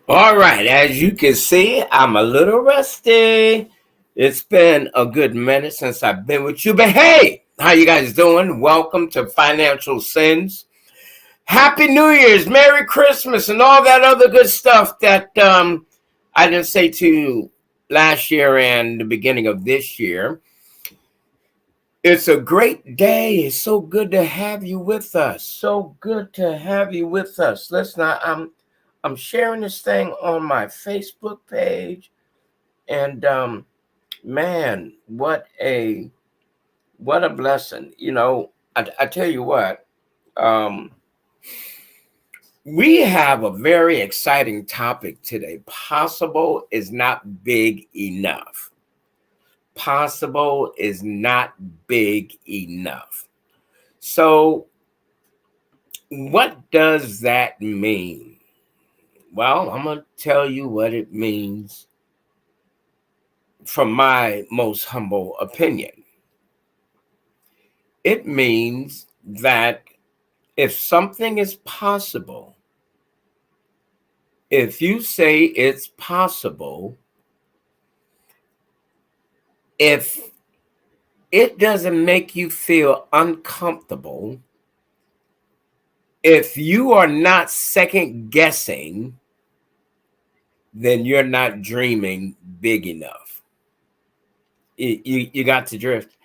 All right, as you can see, I'm a little rusty. It's been a good minute since I've been with you, but hey, how you guys doing? Welcome to Financial Sins. Happy New Year's, Merry Christmas, and all that other good stuff that I didn't say to you last year and the beginning of this year. It's a great day. It's so good to have you with us. So good to have you with us. I'm sharing this thing on my Facebook page, and man, what a blessing. You know, I tell you what, we have a very exciting topic today. Possible is not big enough. Possible is not big enough. So what does that mean? Well, I'm going to tell you what it means from my most humble opinion. It means that if something is possible, if you say it's possible, if it doesn't make you feel uncomfortable, if you are not second guessing, then you're not dreaming big enough. You got to drift.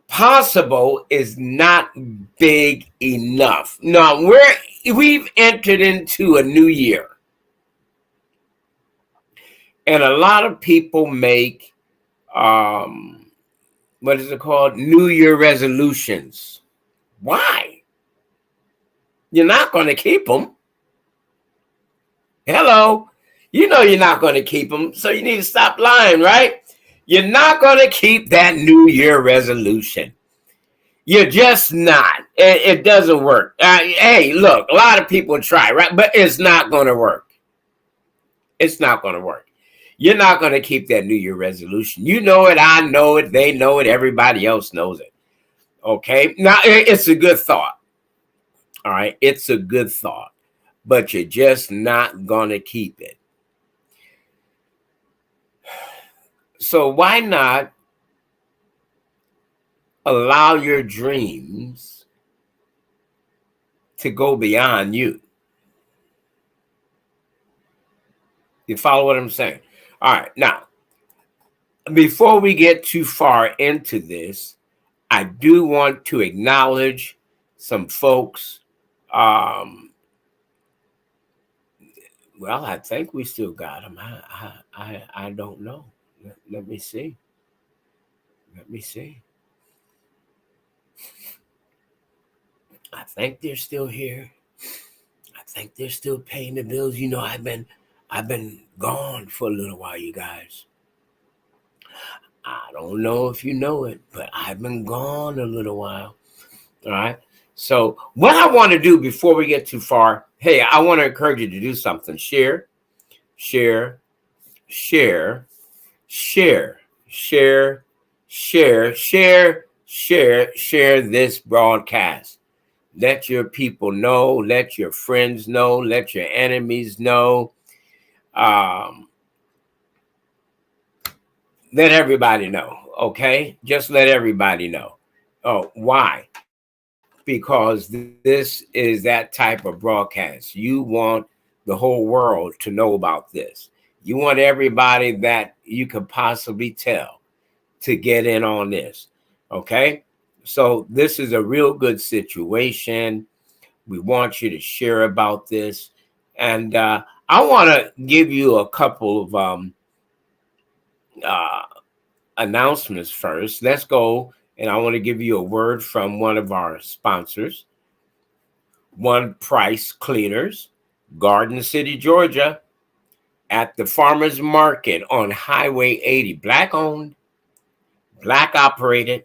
Possible is not big enough. Now we've entered into a new year, and a lot of people make what is it called? New Year resolutions. Why? You're not going to keep them. Hello. You know you're not going to keep them, so you need to stop lying, right? You're not going to keep that New Year resolution. You're just not. It doesn't work. Hey, look, a lot of people try, right? But it's not going to work. It's not going to work. You're not going to keep that New Year resolution. You know it. I know it. They know it. Everybody else knows it. Okay. Now, it's a good thought. All right. It's a good thought, but you're just not going to keep it. So why not allow your dreams to go beyond you? You follow what I'm saying? All right. Now, before we get too far into this, I do want to acknowledge some folks. Well, I think we still got them. I don't know. Let me see. Let me see. I think they're still here. I think they're still paying the bills. You know, I've been gone for a little while, you guys. I don't know if you know it, but I've been gone a little while. All right. So what I want to do before we get too far, hey, I want to encourage you to do something. Share, share, share, share, share, share, share, share this broadcast. Let your people know, let your friends know, let your enemies know. Let everybody know, okay? Just let everybody know. Oh, why? Because this is that type of broadcast. You want the whole world to know about this. You want everybody that you could possibly tell to get in on this, okay? So this is a real good situation. We want you to share about this. And I want to give you a couple of uh, announcements first. Let's go. And I want to give you a word from one of our sponsors, One Price Cleaners, Garden City, Georgia, at the farmers market on Highway 80. Black owned, black operated,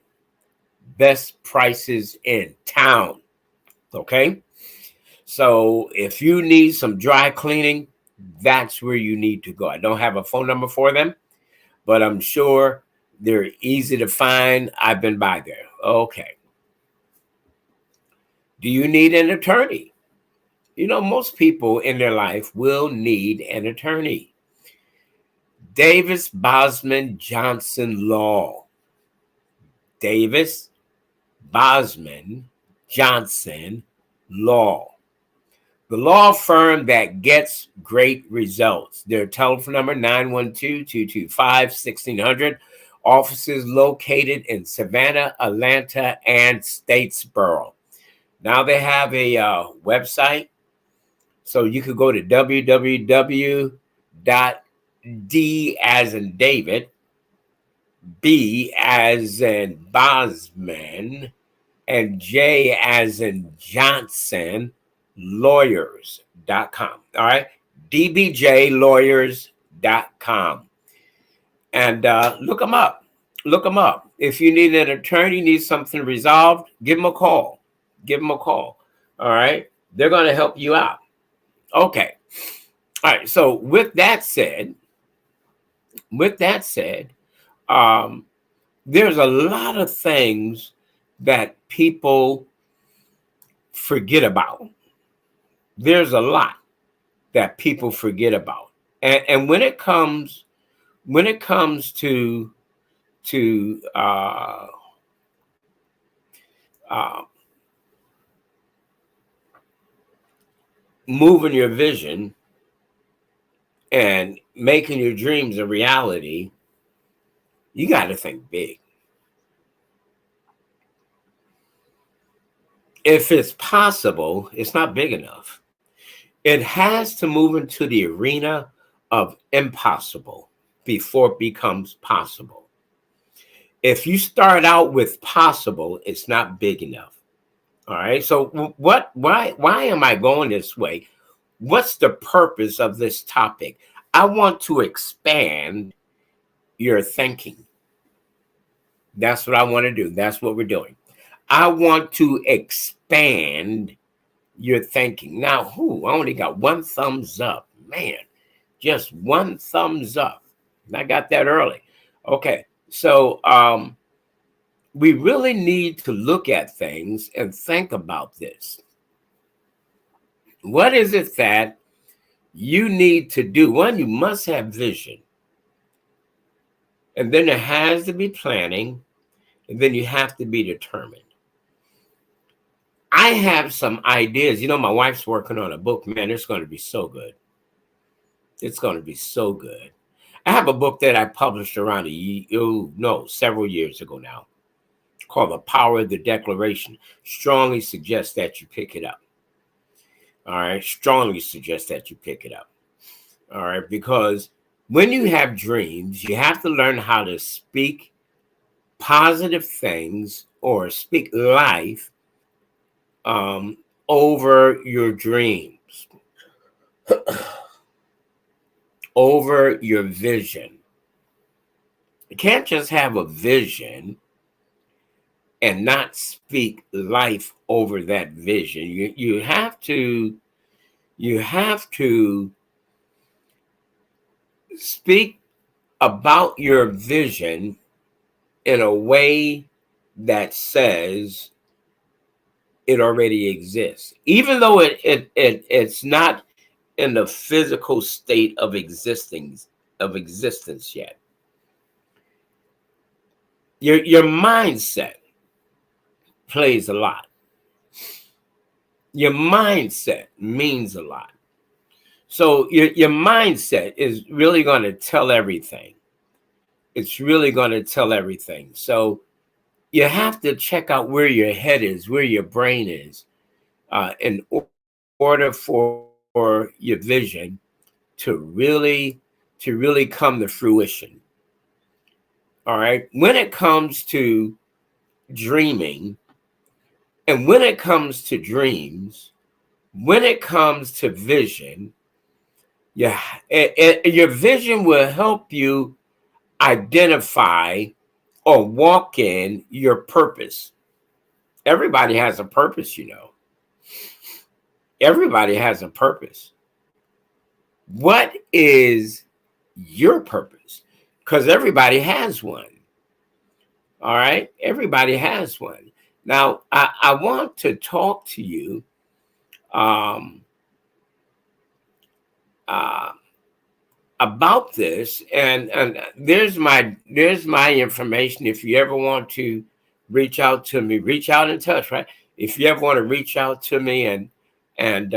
best prices in town. Okay. So if you need some dry cleaning, that's where you need to go. I don't have a phone number for them, but I'm sure they're easy to find. I've been by there. Okay. Do you need an attorney? You know, most people in their life will need an attorney. Davis Bosman Johnson Law. Davis Bosman Johnson Law. The law firm that gets great results. Their telephone number, 912-225-1600. Offices located in Savannah, Atlanta, and Statesboro. Now they have a website. So you could go to www.d as in David, B as in Bosman, and J as in Johnson, lawyers.com. All right. dbjlawyers.com. And look them up. Look them up. If you need an attorney, need something resolved, give them a call. Give them a call. All right. They're going to help you out. Okay. All right. So with that said, there's a lot of things that people forget about. There's a lot that people forget about. And when it comes to moving your vision and making your dreams a reality, you got to think big. If it's possible, it's not big enough. It has to move into the arena of impossible before it becomes possible. If you start out with possible, it's not big enough. All right. So why am I going this way? What's the purpose of this topic? I want to expand your thinking. That's what I want to do. That's what we're doing. I want to expand your thinking. Now, I only got one thumbs up. Man, just one thumbs up. I got that early. Okay. So we really need to look at things and think about this. What is it that you need to do? One, you must have vision. And then there has to be planning. And then you have to be determined. I have some ideas. You know, my wife's working on a book. Man, it's going to be so good. It's going to be so good. I have a book that I published around several years ago now, called The Power of the Declaration. Strongly suggest that you pick it up. All right. Strongly suggest that you pick it up. All right. Because when you have dreams, you have to learn how to speak positive things or speak life over your dreams, over your vision. You can't just have a vision and not speak life over that vision. You have to speak about your vision in a way that says it already exists, even though it's not in the physical state of existence yet. Your mindset plays a lot. Your mindset means a lot. So your mindset is really going to tell everything. It's really going to tell everything. So you have to check out where your head is, where your brain is, in order for your vision to really come to fruition. All right. When it comes to dreaming, and when it comes to dreams, when it comes to vision, your vision will help you identify or walk in your purpose. Everybody has a purpose, you know. Everybody has a purpose. What is your purpose? Because everybody has one. All right? Everybody has one. Now, I want to talk to you about this, and there's my information. If you ever want to reach out to me, reach out and touch, right? If you ever want to reach out to me and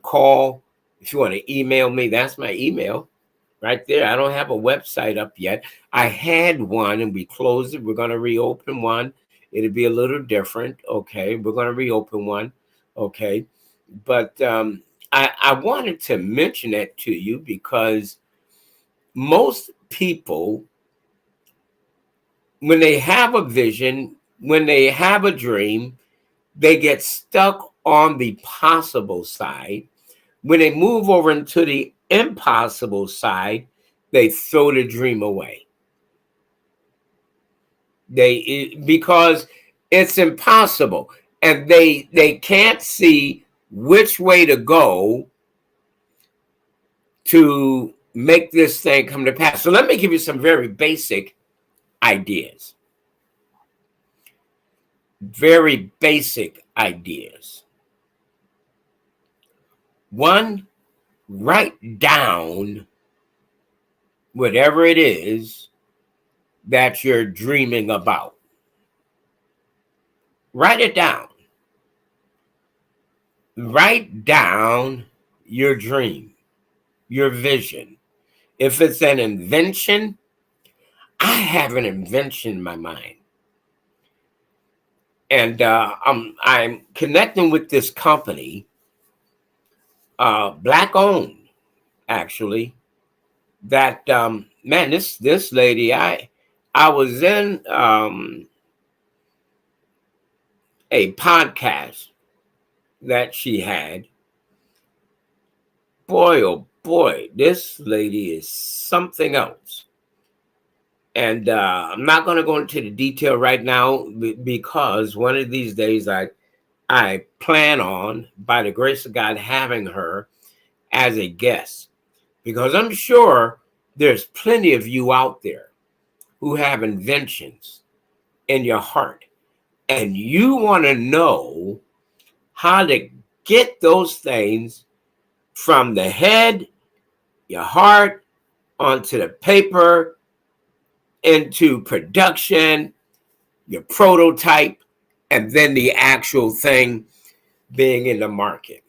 call, if you want to email me, that's my email right there. I don't have a website up yet. I had one and we closed it. We're going to reopen one. It'll be a little different. Okay. We're going to reopen one. Okay. But I wanted to mention that to you because most people, when they have a vision, when they have a dream, they get stuck on the possible side. When they move over into the impossible side, they throw the dream away. Because it's impossible, and they can't see which way to go to make this thing come to pass. So let me give you some very basic ideas. Very basic ideas. One, write down whatever it is that you're dreaming about. Write it down. Write down your dream, your vision. If it's an invention, I have an invention in my mind. And I'm connecting with this company, Black owned, actually. That man, this lady, I was in a podcast that she had. Boy, oh boy, this lady is something else. And I'm not going to go into the detail right now because one of these days I plan on, by the grace of God, having her as a guest. Because I'm sure there's plenty of you out there who have inventions in your heart, and you want to know how to get those things from the head, your heart, onto the paper, into production, your prototype, and then the actual thing being in the market.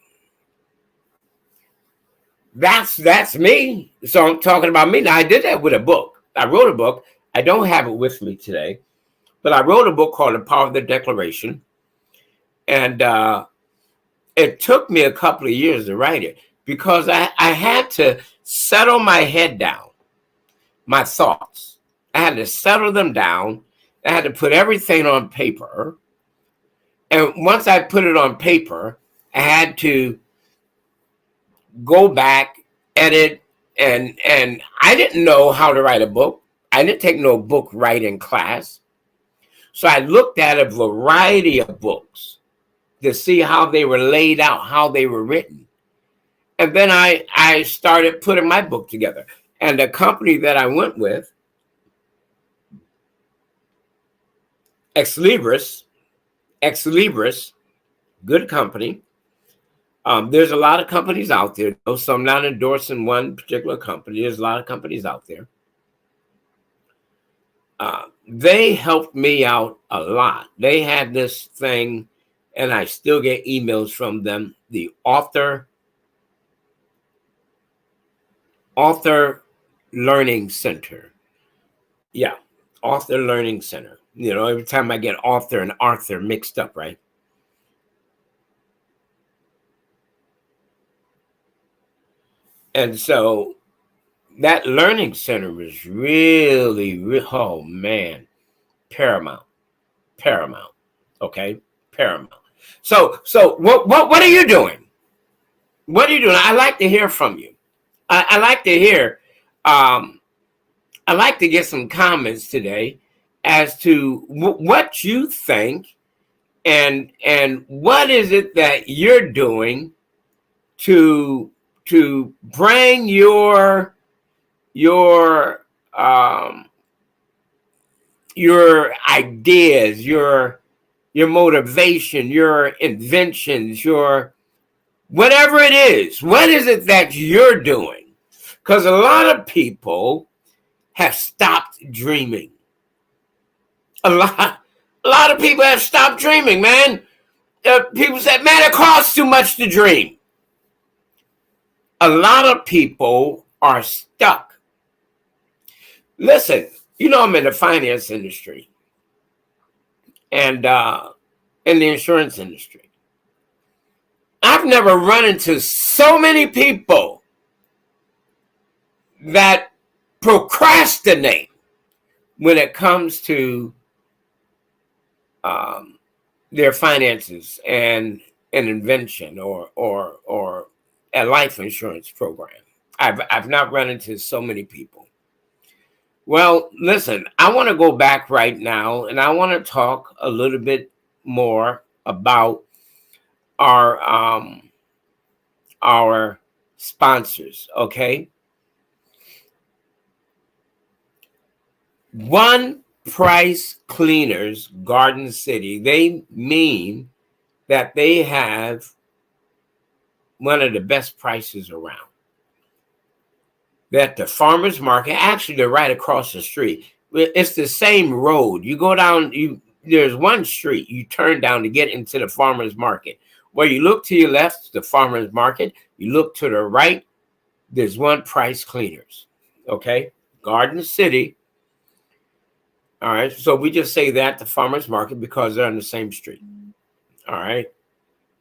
That's me. So I'm talking about me. Now, I did that with a book. I wrote a book. I don't have it with me today, but I wrote a book called The Power of the Declaration. And it took me a couple of years to write it because I had to settle my head down, my thoughts. I had to settle them down. I had to put everything on paper. And once I put it on paper, I had to go back, edit, and I didn't know how to write a book. I didn't take no book writing class. So I looked at a variety of books to see how they were laid out, how they were written. And then I started putting my book together. And the company that I went with, Ex Libris, good company. There's a lot of companies out there, so I'm not endorsing one particular company. There's a lot of companies out there. They helped me out a lot. They had this thing, and I still get emails from them, the Author Learning Center. Yeah, Author Learning Center. You know, every time I get author and Arthur mixed up, right? And so that learning center was really, oh man, paramount. Okay, paramount. So what are you doing? What are you doing? I like to hear from you. I like to hear. I like to get some comments today as to what you think and what is it that you're doing to bring your ideas, your motivation, your inventions, your whatever it is. What is it that you're doing? Because a lot of people have stopped dreaming. A lot of people have stopped dreaming, man. People said, man, it costs too much to dream. A lot of people are stuck. Listen, you know, I'm in the finance industry and in the insurance industry. I've never run into so many people that procrastinate when it comes to their finances and an invention or a life insurance program. I've not run into so many people. Well, listen, I want to go back right now and I want to talk a little bit more about our sponsors, okay? One Price Cleaners, Garden City, they mean that they have one of the best prices around. That the farmers market, actually they're right across the street. It's the same road. You go down, there's one street you turn down to get into the farmers market. Where you look to your left, the farmers market. You look to the right, there's One Price Cleaners. Okay, Garden City. All right, so we just say that the farmers market because they're on the same street. All right,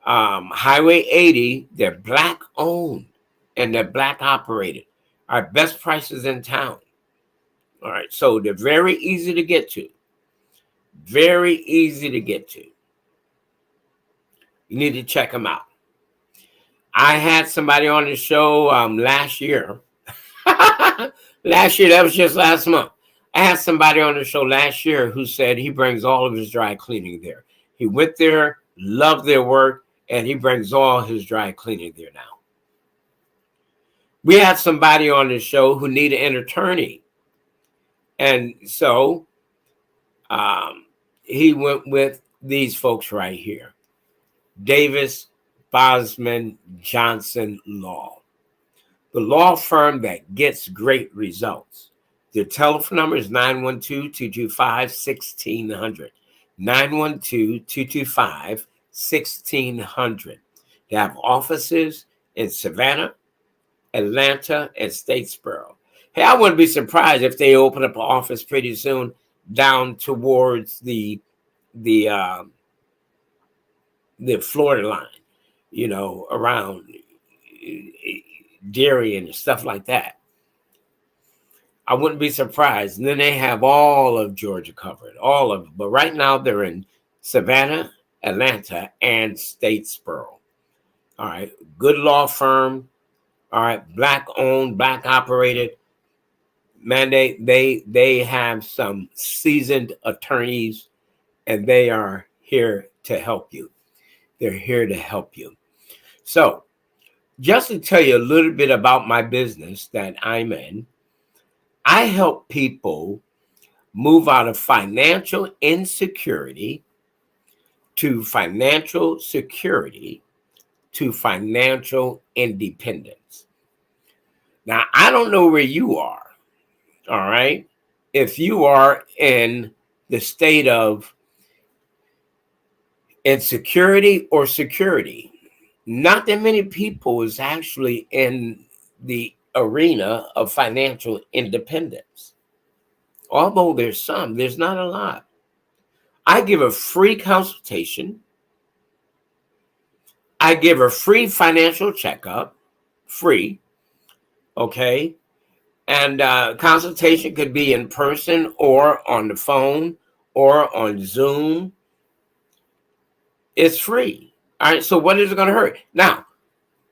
Highway 80, they're black owned and they're black operated. Our best prices in town. All right, so they're very easy to get to. Very easy to get to. You need to check them out. I had somebody on the show last year. Last year, that was just last month. I had somebody on the show last year who said he brings all of his dry cleaning there. He went there, loved their work, and he brings all his dry cleaning there now. We had somebody on the show who needed an attorney. And so he went with these folks right here: Davis, Bosman, Johnson Law, the law firm that gets great results. The telephone number is 912-225-1600. 912-225-1600. They have offices in Savannah, Atlanta, and Statesboro. Hey, I wouldn't be surprised if they open up an office pretty soon down towards the Florida line, around Darien and stuff like that. I wouldn't be surprised. And then they have all of Georgia covered, all of it. But right now they're in Savannah, Atlanta, and Statesboro. All right, good law firm. All right, black owned, black operated. Man, they have some seasoned attorneys, and they are here to help you. They're here to help you. So, just to tell you a little bit about my business that I'm in, I help people move out of financial insecurity to financial security to financial independence. Now, I don't know where you are, all right? If you are in the state of insecurity or security, not that many people is actually in the arena of financial independence. Although there's some, there's not a lot. I give a free consultation. I give a free financial checkup, free, okay? And consultation could be in person or on the phone or on Zoom. It's free. All right, so what is it going to hurt? Now,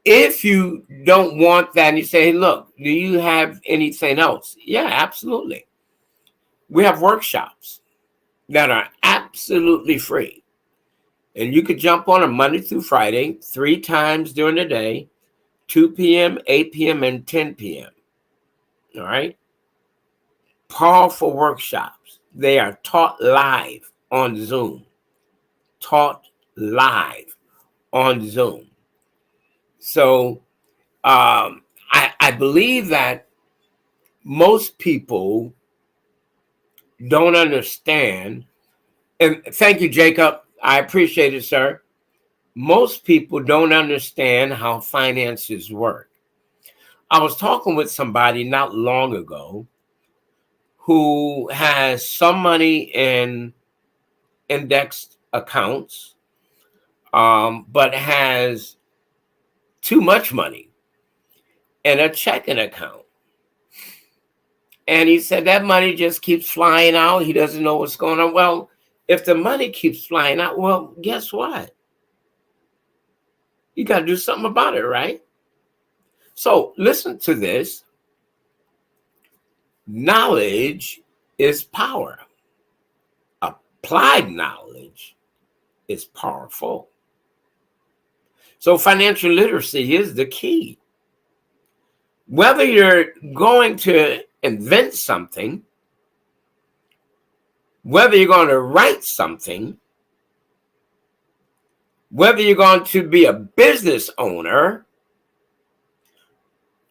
if you don't want that and you say, hey, look, do you have anything else? Yeah, absolutely. We have workshops that are absolutely free. And you could jump on a Monday through Friday, 3 times during the day, 2 p.m., 8 p.m., and 10 p.m. All right? Powerful workshops. They are taught live on Zoom. Taught live on Zoom. So I believe that most people don't understand. And thank you, Jacob. I appreciate it, sir. Most people don't understand how finances work. I was talking with somebody not long ago who has some money in indexed accounts, but has too much money in a checking account. And he said that money just keeps flying out. He doesn't know what's going on. Well, if the money keeps flying out, well, guess what? You got to do something about it, right? So listen to this. Knowledge is power. Applied knowledge is powerful. So financial literacy is the key. Whether you're going to invent something, whether you're going to write something, whether you're going to be a business owner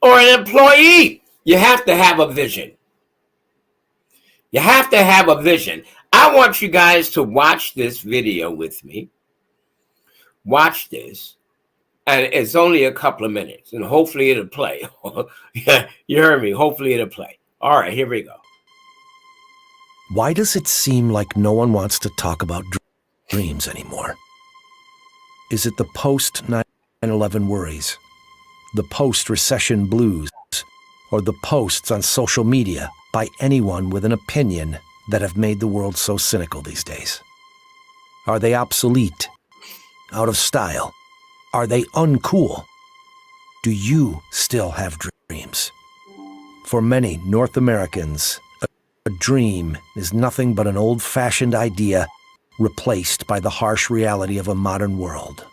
or an employee, you have to have a vision. You have to have a vision. I want you guys to watch this video with me. Watch this. And it's only a couple of minutes, and hopefully it'll play. Yeah, you heard me. Hopefully it'll play. All right, here we go. Why does it seem like no one wants to talk about dreams anymore? Is it the post-9/11 worries, the post-recession blues, or the posts on social media by anyone with an opinion that have made the world so cynical these days? Are they obsolete? Out of style? Are they uncool? Do you still have dreams? For many North Americans, a dream is nothing but an old-fashioned idea replaced by the harsh reality of a modern world.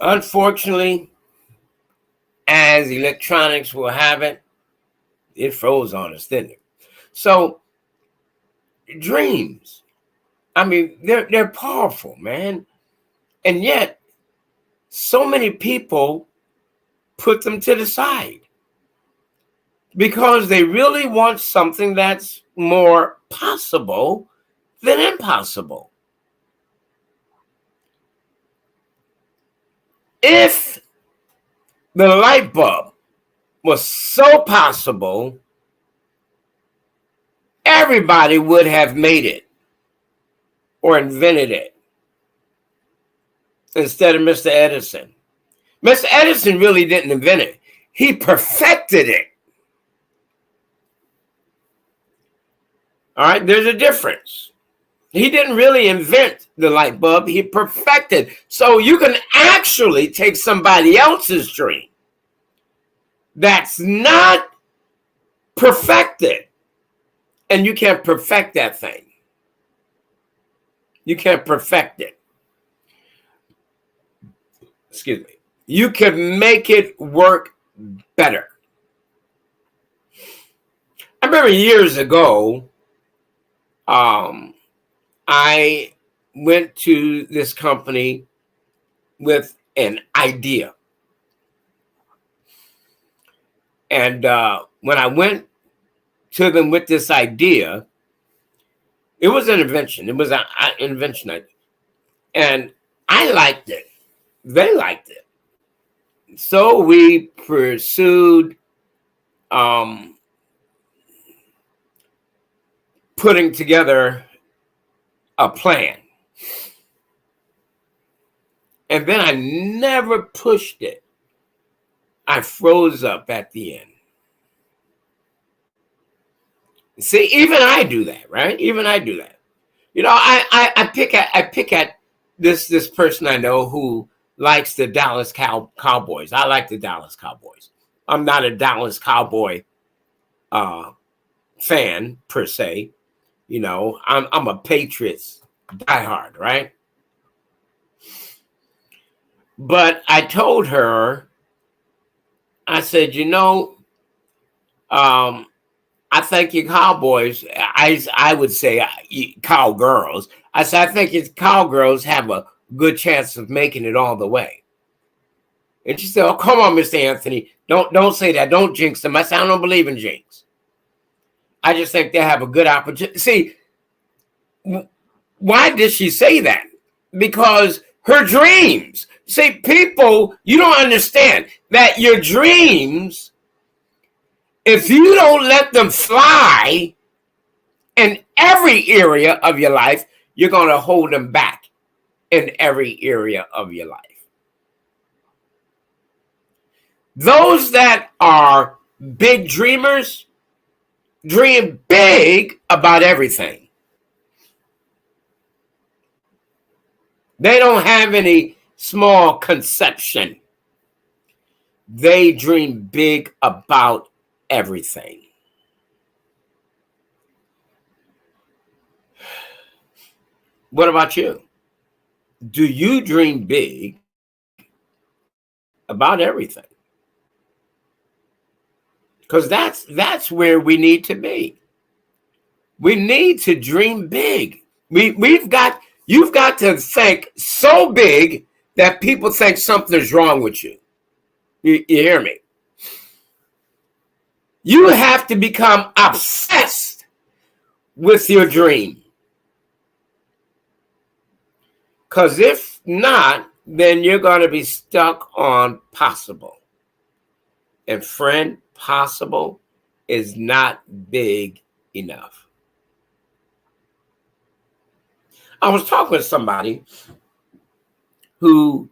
Unfortunately, as electronics will have it, it froze on us, didn't it? So dreams, I mean, they're powerful, man. And yet, so many people put them to the side because they really want something that's more possible than impossible. If the light bulb was so possible, everybody would have made it or invented it instead of Mr. Edison. Mr. Edison really didn't invent it. He perfected it. All right, there's a difference. He didn't really invent the light bulb. He perfected. So you can actually take somebody else's dream that's not perfected, and you can't perfect that thing. You can't perfect it. Excuse me. You can make it work better. I remember years ago, I went to this company with an idea. And when I went to them with this idea, it was an invention. It was an invention. And I liked it. They liked it. So we pursued putting together a plan. And then I never pushed it. I froze up at the end. See, even I do that, right? Even I do that. You know, I pick at this person I know who likes the Dallas Cowboys. I like the Dallas Cowboys. I'm not a Dallas Cowboy fan per se. You know, I'm a Patriots diehard, right? But I told her, I said, you know, I think you Cowboys, I would say cowgirls. I said, I think you cowgirls have a good chance of making it all the way. And she said, oh, come on, Mr. Anthony. Don't say that. Don't jinx them. I said, I don't believe in jinx. I just think they have a good opportunity. See, why did she say that? Because her dreams. See, people, you don't understand that your dreams, if you don't let them fly in every area of your life, you're going to hold them back in every area of your life. Those that are big dreamers dream big about everything. They don't have any small conception. They dream big about everything. What about you? Do you dream big about everything? Because that's where we need to be. We need to dream big. You've got to think so big that people think something's wrong with you. You hear me? You have to become obsessed with your dream. Because if not, then you're going to be stuck on possible. And friend, possible is not big enough. I was talking with somebody who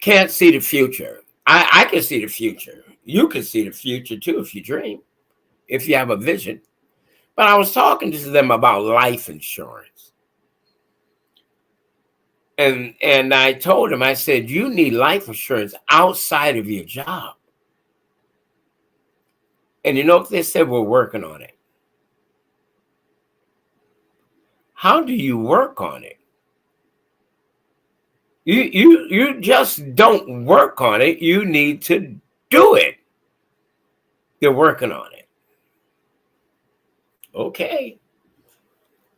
can't see the future. I can see the future. You can see the future too if you dream, if you have a vision. But I was talking to them about life insurance. And I told him, I said, you need life insurance outside of your job. And you know what they said? We're working on it. How do you work on it? You just don't work on it. You need to do it. They're working on it. Okay.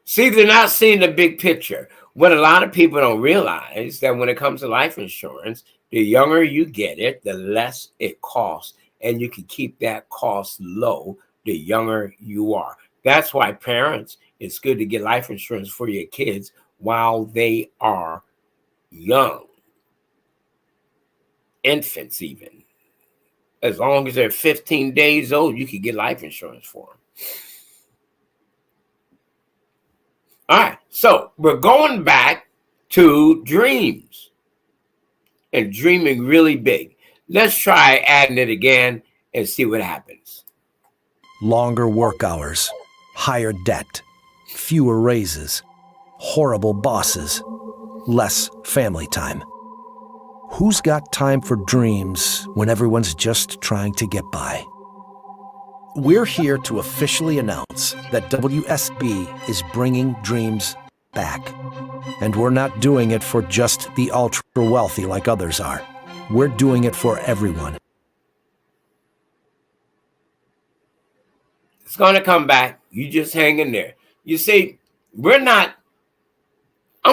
See, they're not seeing the big picture. What a lot of people don't realize that when it comes to life insurance, the younger you get it, the less it costs. And you can keep that cost low the younger you are. That's why parents, it's good to get life insurance for your kids while they are young. Infants even. As long as they're 15 days old, you can get life insurance for them. All right, so we're going back to dreams and dreaming really big. Let's try adding it again and see what happens. Longer work hours, higher debt, fewer raises, horrible bosses, less family time. Who's got time for dreams when everyone's just trying to get by? We're here to officially announce that WSB is bringing dreams back. And we're not doing it for just the ultra-wealthy like others are. We're doing it for everyone. It's going to come back. You just hang in there. You see, I'm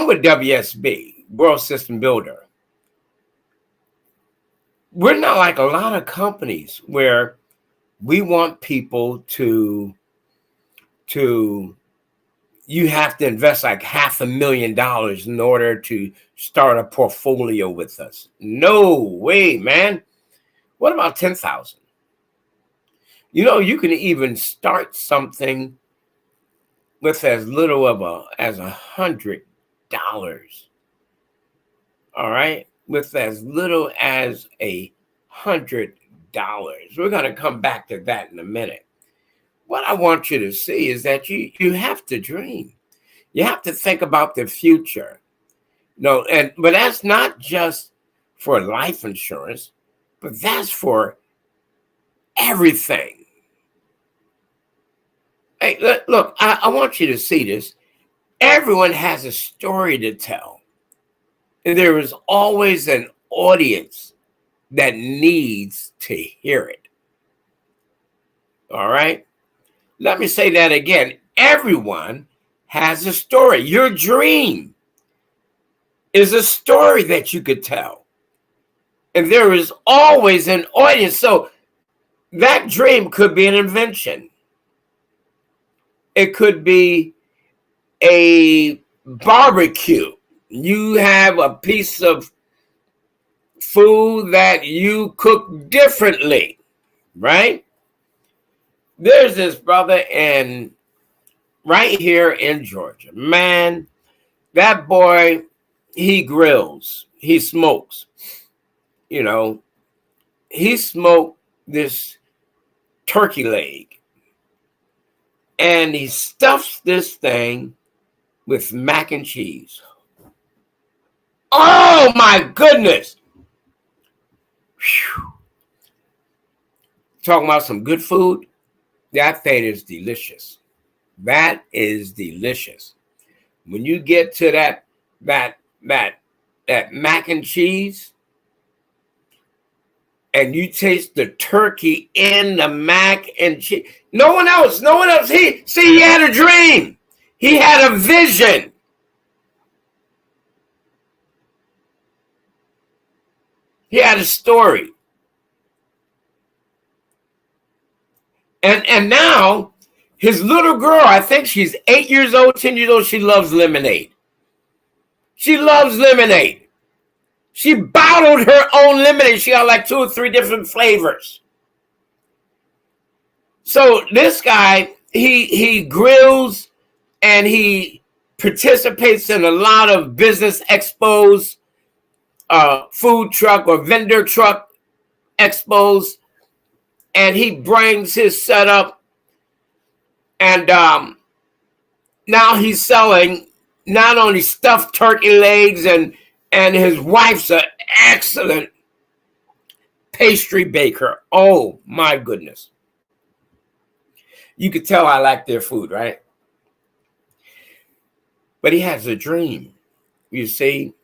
with WSB, World System Builder. We're not like a lot of companies where we want people to you have to invest like $500,000 in order to start a portfolio with us. No way, man. What about 10,000? You know, you can even start something with as little as $100. All right, with as little as $100. We're going to come back to that in a minute. What I want you to see is that you have to dream. You have to think about the future. No, but that's not just for life insurance, but that's for everything. Hey, look, I want you to see this. Everyone has a story to tell. And there is always an audience that needs to hear it. All right? Let me say that again. Everyone has a story. Your dream is a story that you could tell. And there is always an audience. So that dream could be an invention. It could be a barbecue. You have a piece of food that you cook differently, right? There's this brother right here in Georgia. Man, that boy, he grills, he smokes. You know, he smoked this turkey leg and he stuffs this thing with mac and cheese. Oh my goodness. Whew. Talking about some good food. That thing is delicious. That is delicious. When you get to that mac and cheese and you taste the turkey in the mac and cheese. No one else. He had a dream. He had a vision. He had a story. And now his little girl, I think she's 8 years old, 10 years old, she loves lemonade. She loves lemonade. She bottled her own lemonade. She got like 2 or 3 different flavors. So this guy, he grills and he participates in a lot of business expos, food truck or vendor truck expos. And he brings his setup, and now he's selling not only stuffed turkey legs, and his wife's an excellent pastry baker. Oh my goodness. You could tell I like their food, right? But he has a dream, you see.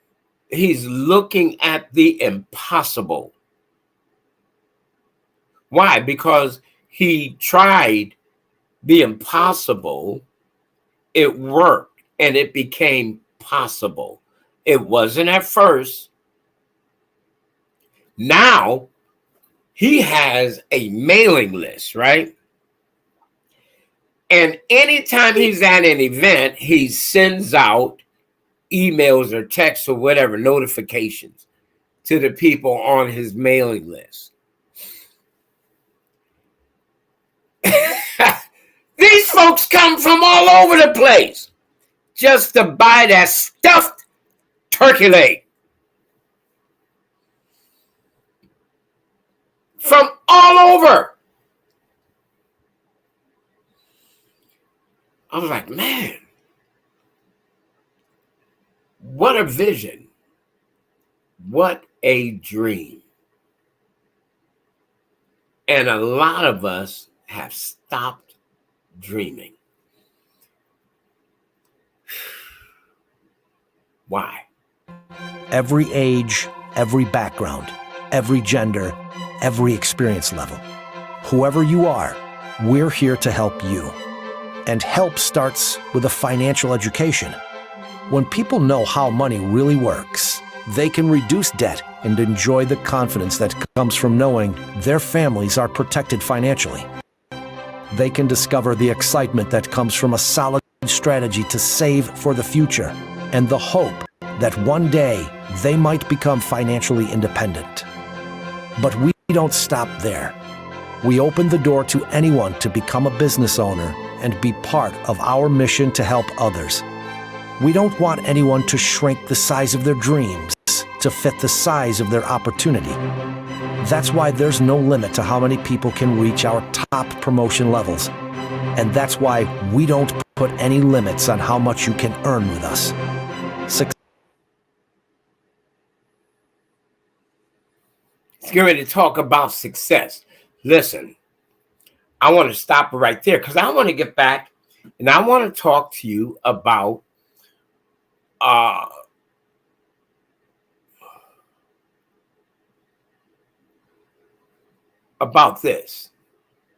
He's looking at the impossible. Why? Because he tried the impossible, it worked, and it became possible. It wasn't at first. Now he has a mailing list, right? And anytime he's at an event, he sends out emails or texts or whatever, notifications to the people on his mailing list. These folks come from all over the place just to buy that stuffed turkey leg. From all over. I was like, man, what a vision. What a dream. And a lot of us have stopped dreaming. Why? Every age, every background, every gender, every experience level. Whoever you are, we're here to help you. And help starts with a financial education. When people know how money really works, they can reduce debt and enjoy the confidence that comes from knowing their families are protected financially. They can discover the excitement that comes from a solid strategy to save for the future and the hope that one day they might become financially independent. But we don't stop there. We open the door to anyone to become a business owner and be part of our mission to help others. We don't want anyone to shrink the size of their dreams to fit the size of their opportunity. That's why there's no limit to how many people can reach our top promotion levels. And that's why we don't put any limits on how much you can earn with us. Let's get ready to talk about success. Listen, I want to stop right there because I want to get back and I want to talk to you about this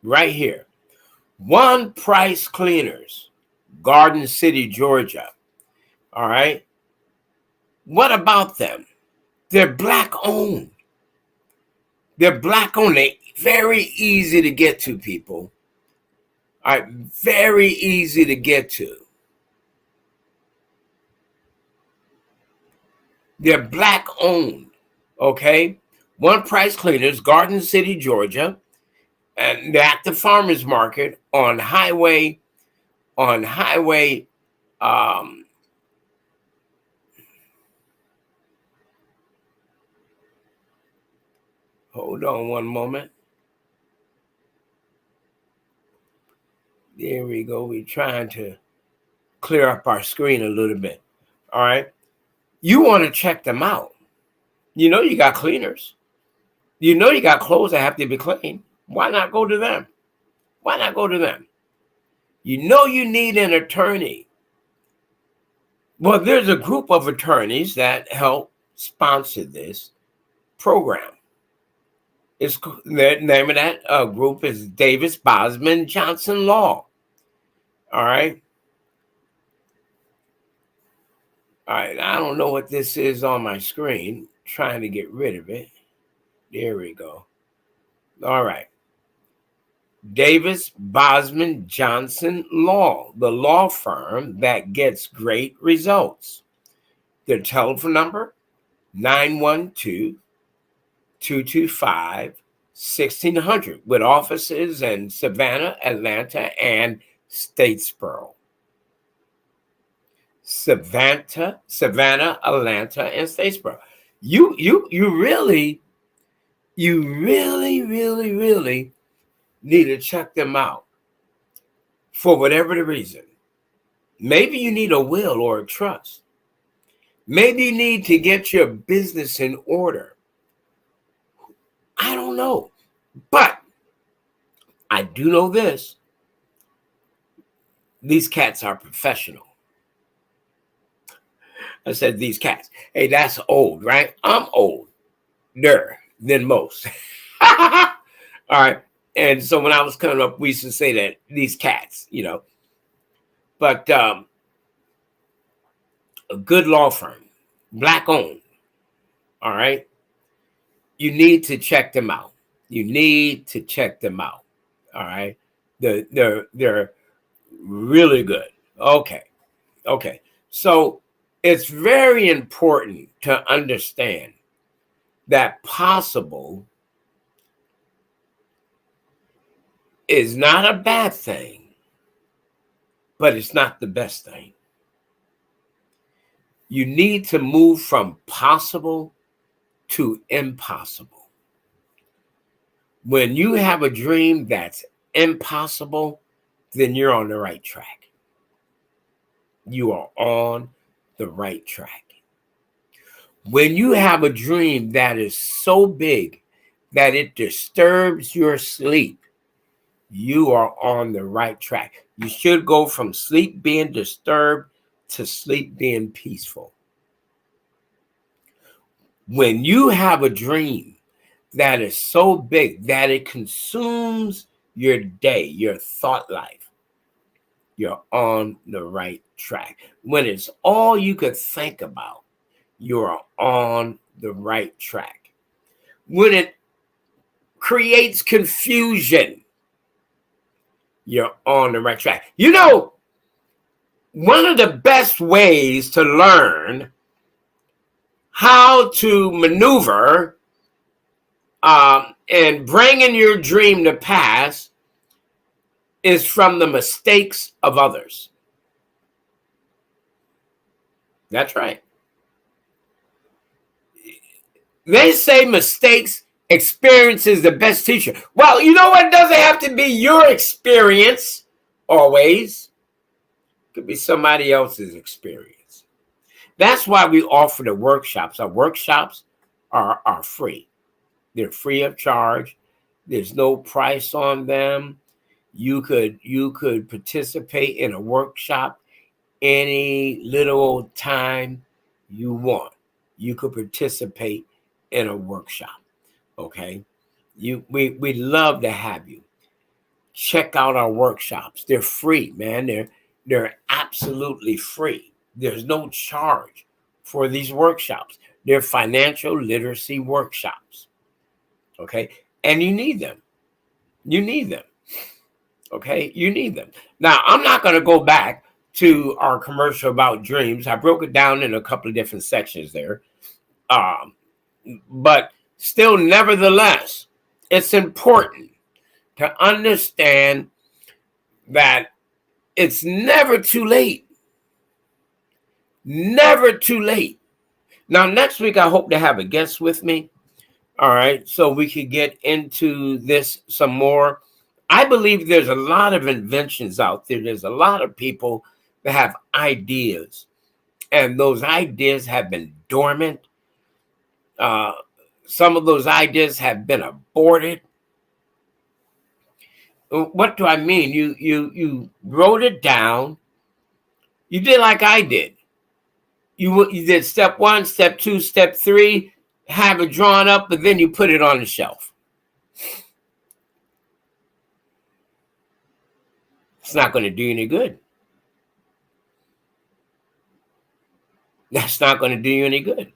right here. One Price Cleaners, Garden City, Georgia. All right. What about them? They're Black owned. They're Black owned. They're very easy to get to, people. All right. Very easy to get to. They're Black owned. Okay. One Price Cleaners, Garden City, Georgia. And they're at the farmers market on highway. Hold on one moment. There we go. We're trying to clear up our screen a little bit. All right. You want to check them out. You know you got cleaners. You know you got clothes that have to be cleaned. Why not go to them? Why not go to them? You know you need an attorney. Well, there's a group of attorneys that help sponsor this program. The name of that group is Davis Bosman Johnson Law. All right. All right. I don't know what this is on my screen. Trying to get rid of it. There we go. All right. Davis Bosman Johnson Law, the law firm that gets great results. Their telephone number, 912-225-1600, with offices in Savannah, Atlanta, and Statesboro. Savannah, Atlanta, and Statesboro. You really need to check them out for whatever the reason. Maybe you need a will or a trust. Maybe you need to get your business in order. I don't know. But I do know this. These cats are professional. I said, these cats. Hey, that's old, right? I'm older than most. All right. And so when I was coming up, we used to say that these cats, you know. But a good law firm, black owned. All right. You need to check them out. You need to check them out. All right. They're really good. Okay. Okay. So it's very important to understand that possible is not a bad thing, but it's not the best thing. You need to move from possible to impossible. When you have a dream that's impossible, then you're on the right track. You are on the right track. When you have a dream that is so big that it disturbs your sleep, you are on the right track. You should go from sleep being disturbed to sleep being peaceful. When you have a dream that is so big that it consumes your day, your thought life, you're on the right track. When it's all you could think about, you're on the right track. When it creates confusion, you're on the right track. You know, one of the best ways to learn how to maneuver and bringing your dream to pass is from the mistakes of others. That's right. They say mistakes, experience is the best teacher. Well, you know what? It doesn't have to be your experience always. It could be somebody else's experience. That's why we offer the workshops. Our workshops are free. They're free of charge. There's no price on them. You could participate in a workshop any little time you want. You could participate in a workshop. Okay. We love to have you. Check out our workshops. They're free, man. They're absolutely free. There's no charge for these workshops. They're financial literacy workshops. Okay. And you need them. You need them. Okay. You need them. Now, I'm not going to go back to our commercial about dreams. I broke it down in a couple of different sections there. But still, nevertheless, it's important to understand that it's never too late. Never too late. Now, next week, I hope to have a guest with me. All right. So we could get into this some more. I believe there's a lot of inventions out there. There's a lot of people that have ideas, and those ideas have been dormant. Some of those ideas have been aborted. What do I mean? You wrote it down. You did like I did. You did step 1, step 2, step 3, have it drawn up, but then you put it on the shelf. It's not going to do you any good. That's not going to do you any good.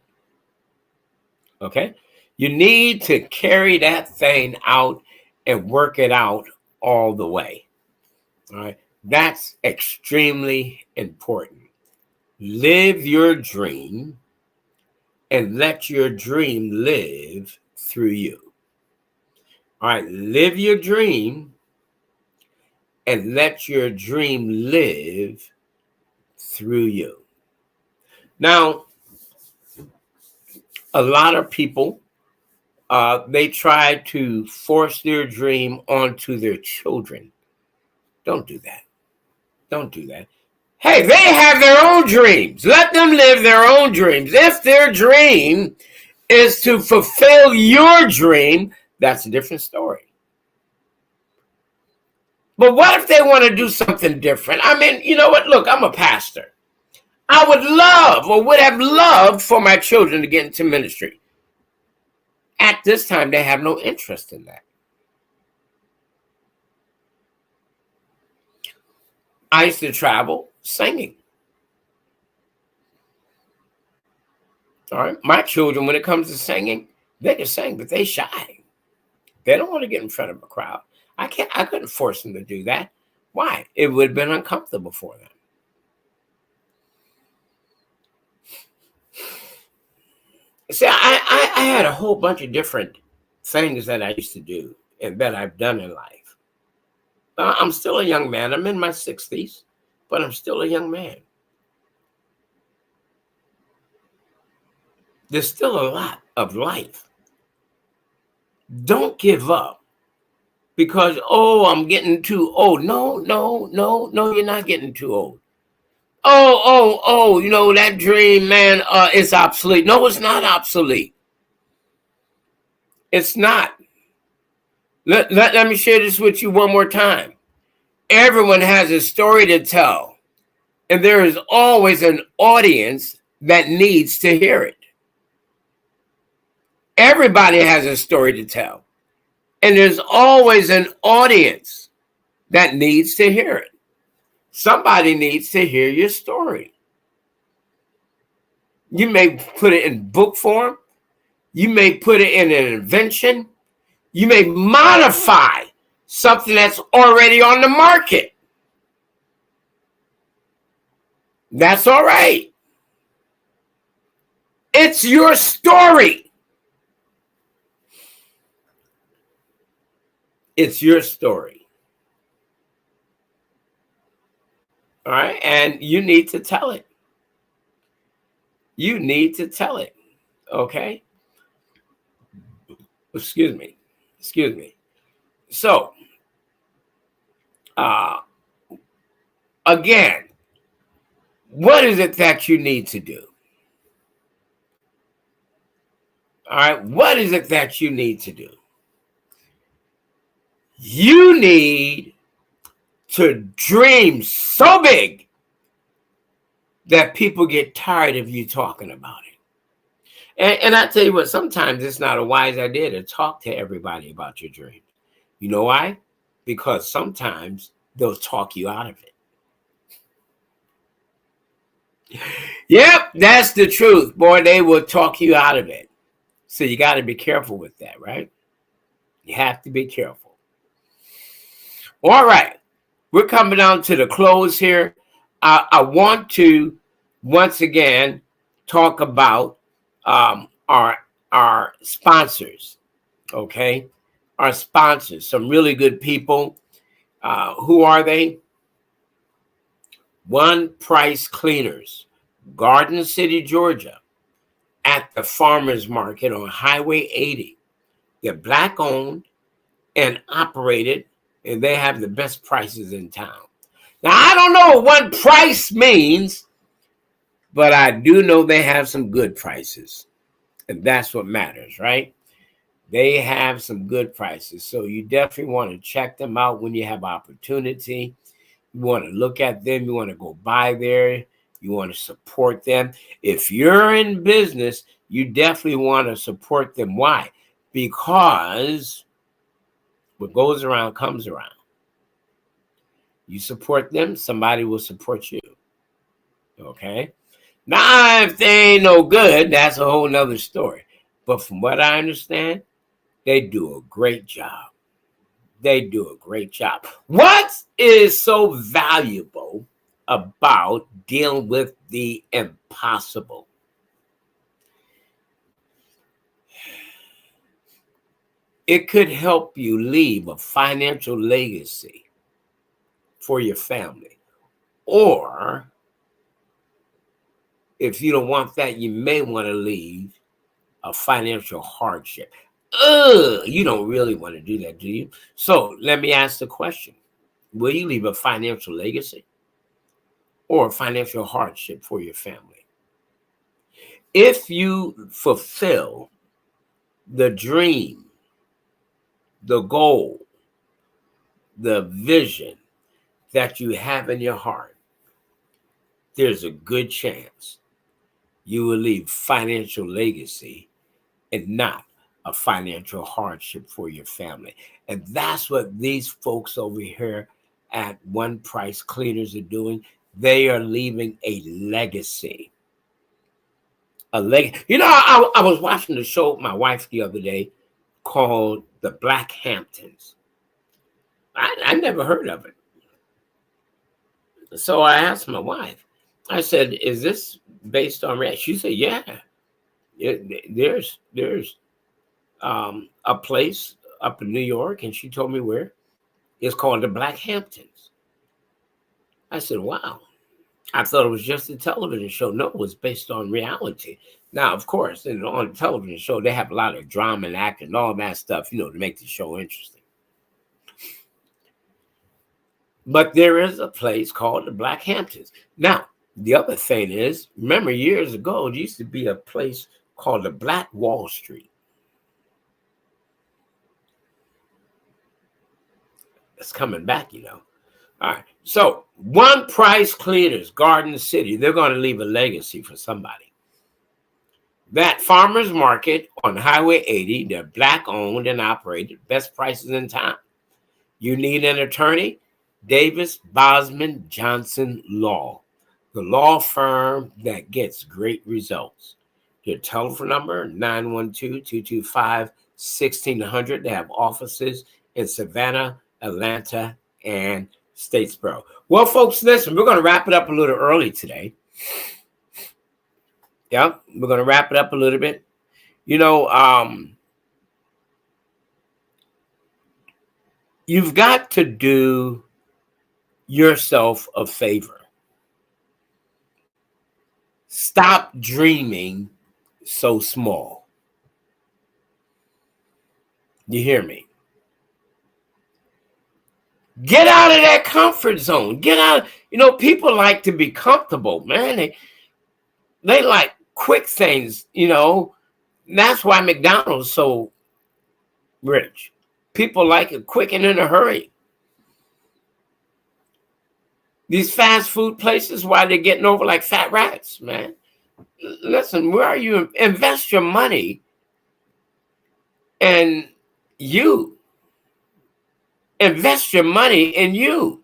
Okay? You need to carry that thing out and work it out all the way. All right? That's extremely important. Live your dream and let your dream live through you. All right? Live your dream and let your dream live through you. Now, a lot of people, they try to force their dream onto their children. Don't do that. Don't do that. Hey, they have their own dreams. Let them live their own dreams. If their dream is to fulfill your dream, that's a different story. But what if they want to do something different? I mean, you know what? Look, I'm a pastor. I would love or would have loved for my children to get into ministry. At this time, they have no interest in that. I used to travel singing. All right. My children, when it comes to singing, they can sing, but they shy. They don't want to get in front of a crowd. I couldn't force them to do that. Why? It would have been uncomfortable for them. See, I had a whole bunch of different things that I used to do and that I've done in life. I'm still a young man. I'm in my 60s, but I'm still a young man. There's still a lot of life. Don't give up because, oh, I'm getting too old. No, you're not getting too old. Oh, you know, that dream, man, is obsolete. No, it's not obsolete. It's not. Let me share this with you one more time. Everyone has a story to tell, and there is always an audience that needs to hear it. Everybody has a story to tell, and there's always an audience that needs to hear it. Somebody needs to hear your story. You may put it in book form. You may put it in an invention. You may modify something that's already on the market. That's all right. It's your story. It's your story. All right. And you need to tell it. You need to tell it. Okay. Excuse me. So, again, what is it that you need to do? All right. What is it that you need to do? You need to dream so big that people get tired of you talking about it. And I tell you what, sometimes it's not a wise idea to talk to everybody about your dreams. You know why? Because sometimes they'll talk you out of it. Yep, that's the truth. Boy, they will talk you out of it. So you got to be careful with that, right? You have to be careful. All right. We're coming down to the close here. I want to, once again, talk about our sponsors, okay? Our sponsors, some really good people. Who are they? One Price Cleaners, Garden City, Georgia, at the Farmers Market on Highway 80. They're Black-owned and operated, and they have the best prices in town. Now, I don't know what One Price means, but I do know they have some good prices. And that's what matters, right? They have some good prices. So you definitely want to check them out when you have opportunity. You want to look at them. You want to go by there. You want to support them. If you're in business, you definitely want to support them. Why? Because what goes around comes around. You support them, somebody will support you. Okay? Now, if they ain't no good, that's a whole nother story. But from what I understand, they do a great job. They do a great job. What is so valuable about dealing with the impossible? It could help you leave a financial legacy for your family. Or if you don't want that, you may want to leave a financial hardship. You don't really want to do that, do you? So let me ask the question. Will you leave a financial legacy or a financial hardship for your family? If you fulfill the dream, the goal, the vision that you have in your heart, there's a good chance you will leave financial legacy and not a financial hardship for your family. And that's what these folks over here at One Price Cleaners are doing. They are leaving a legacy. You know, I was watching the show with my wife the other day called The Black Hamptons. I never heard of it. So I asked my wife, I said, is this based on reality? She said, yeah. There's a place up in New York, and she told me where. It's called the Black Hamptons. I said, wow. I thought it was just a television show. No, it was based on reality. Now, of course, on a television show, they have a lot of drama and acting and all that stuff, to make the show interesting. But there is a place called the Black Hamptons. Now, the other thing is, remember years ago, there used to be a place called the Black Wall Street. It's coming back, All right. So, One Price Cleaners, Garden City, they're going to leave a legacy for somebody. That farmer's market on Highway 80, they're Black owned and operated, best prices in town. You need an attorney? Davis, Bosman, Johnson Law, the law firm that gets great results. Your telephone number, 912-225-1600. They have offices in Savannah, Atlanta, and Statesboro. Well, folks, listen, we're going to wrap it up a little early today. Yeah, we're going to wrap it up a little bit. You've got to do yourself a favor. Stop dreaming so small. You hear me? Get out of that comfort zone. Get out. People like to be comfortable, man. They like quick things, That's why McDonald's is so rich. People like it quick and in a hurry. These fast food places, why they're getting over like fat rats, man. Listen, where are you? Invest your money in you. Invest your money in you.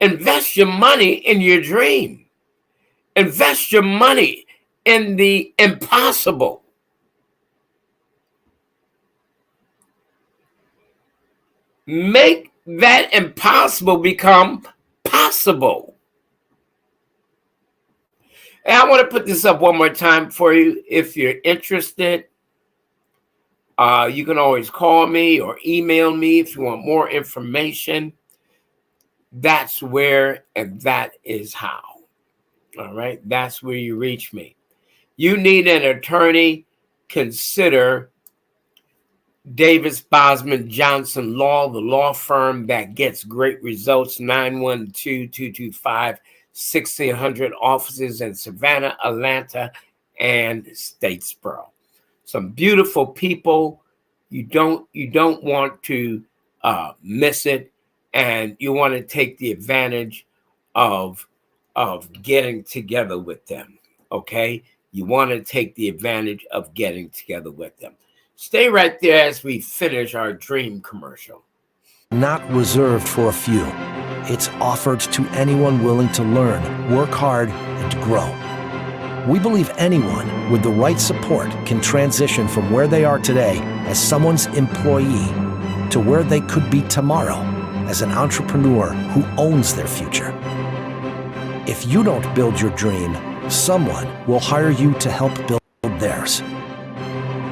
Invest your money in your dream. Invest your money in the impossible. Make that impossible become possible. And I want to put this up one more time for you. If you're interested, you can always call me or email me if you want more information. That's where and that is how. All right. That's where you reach me. You need an attorney, consider Davis, Bosman, Johnson Law, the law firm that gets great results. 912-225-1600, offices in Savannah, Atlanta, and Statesboro. Some beautiful people. You don't want to miss it, and you want to take the advantage of getting together with them. Okay, you want to take the advantage of getting together with them. Stay right there as we finish our dream commercial. Not reserved for a few. It's offered to anyone willing to learn, work hard, and grow. We believe anyone with the right support can transition from where they are today as someone's employee to where they could be tomorrow as an entrepreneur who owns their future. If you don't build your dream, someone will hire you to help build theirs.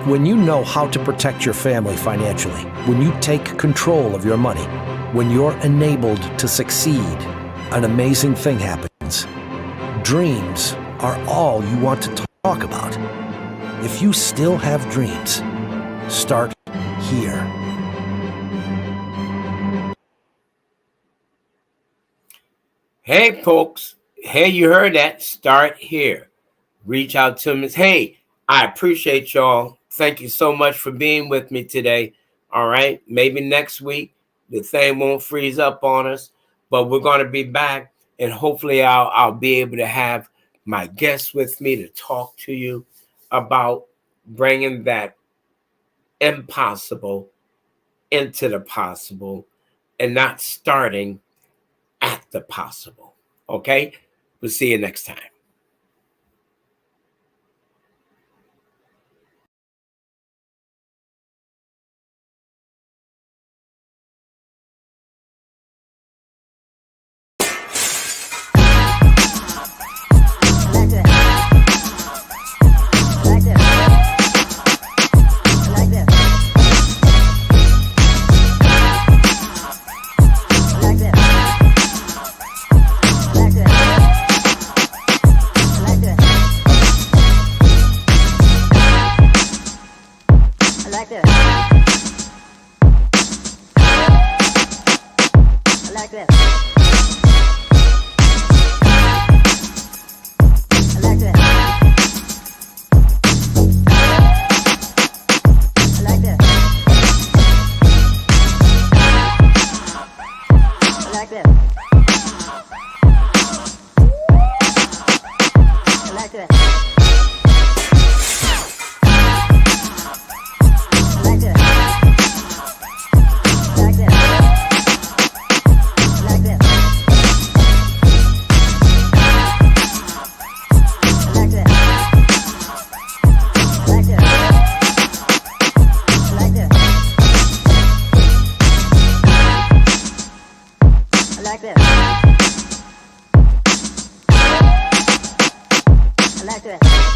When you know how to protect your family financially, when you take control of your money, when you're enabled to succeed, an amazing thing happens. Dreams are all you want to talk about. If you still have dreams, start here. Hey, folks. Hey, you heard that? Start here. Reach out to me. Hey, I appreciate y'all. Thank you so much for being with me today. All right. Maybe next week the thing won't freeze up on us, but we're going to be back. and hopefully I'll be able to have my guests with me to talk to you about bringing that impossible into the possible and not starting at the possible. Okay? We'll see you next time. I like that.